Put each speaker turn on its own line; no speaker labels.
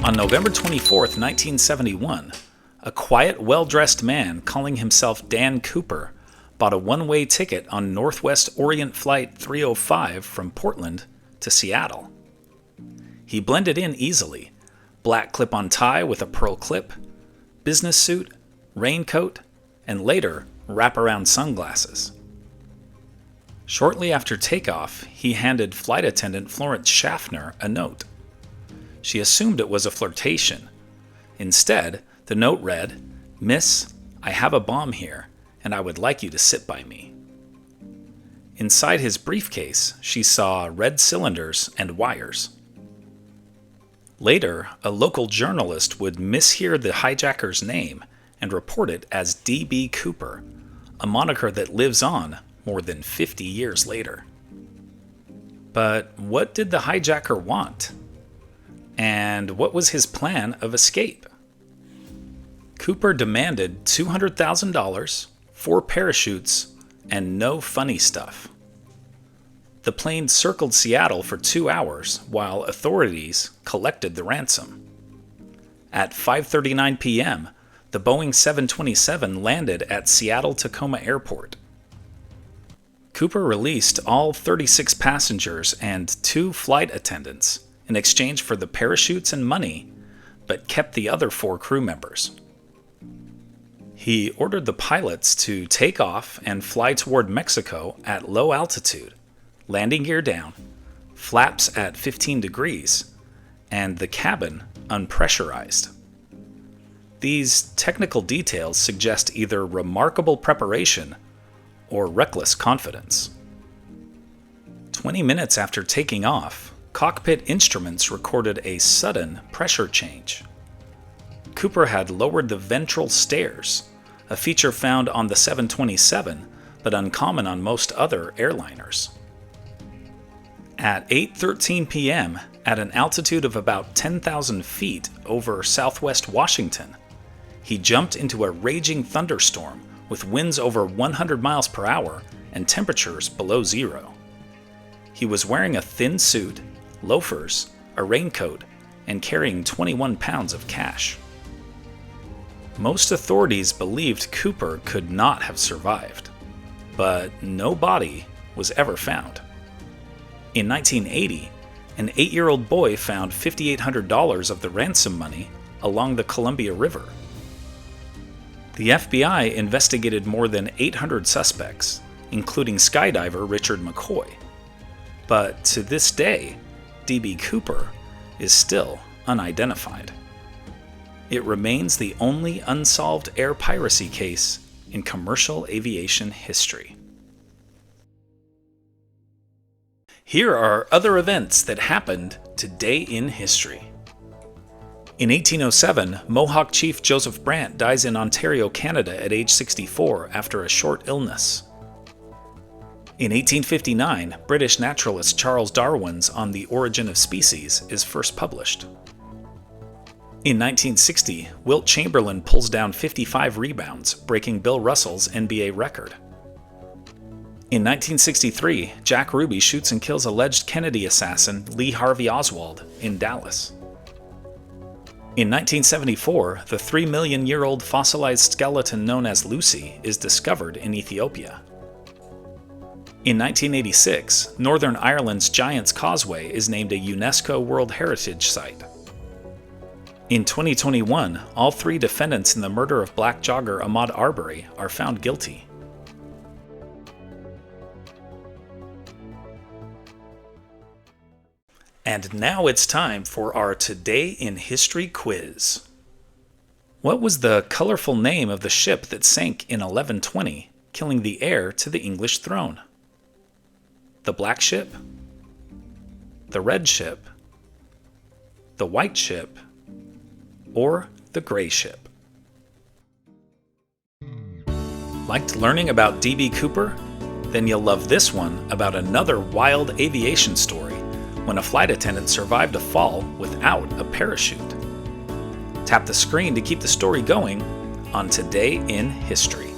On November 24, 1971, a quiet, well-dressed man calling himself Dan Cooper bought a one-way ticket on Northwest Orient Flight 305 from Portland to Seattle. He blended in easily, black clip-on tie with a pearl clip, business suit, raincoat, and later wraparound sunglasses. Shortly after takeoff, he handed flight attendant Florence Schaffner a note. She assumed it was a flirtation. Instead, the note read, "Miss, I have a bomb here, and I would like you to sit by me." Inside his briefcase, she saw red cylinders and wires. Later, a local journalist would mishear the hijacker's name and report it as D.B. Cooper, a moniker that lives on more than 50 years later. But what did the hijacker want? And what was his plan of escape? Cooper demanded $200,000, 4 parachutes, and no funny stuff. The plane circled Seattle for 2 hours while authorities collected the ransom. At 5:39 p.m., the Boeing 727 landed at Seattle-Tacoma Airport. Cooper released all 36 passengers and 2 flight attendants in exchange for the parachutes and money, but kept the other 4 crew members. He ordered the pilots to take off and fly toward Mexico at low altitude, landing gear down, flaps at 15 degrees, and the cabin unpressurized. These technical details suggest either remarkable preparation or reckless confidence. 20 minutes after taking off, cockpit instruments recorded a sudden pressure change. Cooper had lowered the ventral stairs, a feature found on the 727 but uncommon on most other airliners. At 8:13 p.m., at an altitude of about 10,000 feet over southwest Washington, he jumped into a raging thunderstorm with winds over 100 miles per hour and temperatures below zero. He was wearing a thin suit, loafers, a raincoat, and carrying 21 pounds of cash. Most authorities believed Cooper could not have survived, but no body was ever found. In 1980, an 8-year-old boy found $5,800 of the ransom money along the Columbia River. The FBI investigated more than 800 suspects, including skydiver Richard McCoy. But to this day, D.B. Cooper is still unidentified. It remains the only unsolved air piracy case in commercial aviation history. Here are other events that happened today in history. In 1807, Mohawk Chief Joseph Brant dies in Ontario, Canada at age 64 after a short illness. In 1859, British naturalist Charles Darwin's On the Origin of Species is first published. In 1960, Wilt Chamberlain pulls down 55 rebounds, breaking Bill Russell's NBA record. In 1963, Jack Ruby shoots and kills alleged Kennedy assassin Lee Harvey Oswald in Dallas. In 1974, the 3-million-year-old fossilized skeleton known as Lucy is discovered in Ethiopia. In 1986, Northern Ireland's Giant's Causeway is named a UNESCO World Heritage Site. In 2021, all 3 defendants in the murder of black jogger Ahmaud Arbery are found guilty. And now it's time for our Today in History quiz. What was the colorful name of the ship that sank in 1120, killing the heir to the English throne? The Black Ship? The Red Ship? The White Ship? Or the Gray Ship? Liked learning about D.B. Cooper? Then you'll love this one about another wild aviation story when a flight attendant survived a fall without a parachute. Tap the screen to keep the story going on Today in History.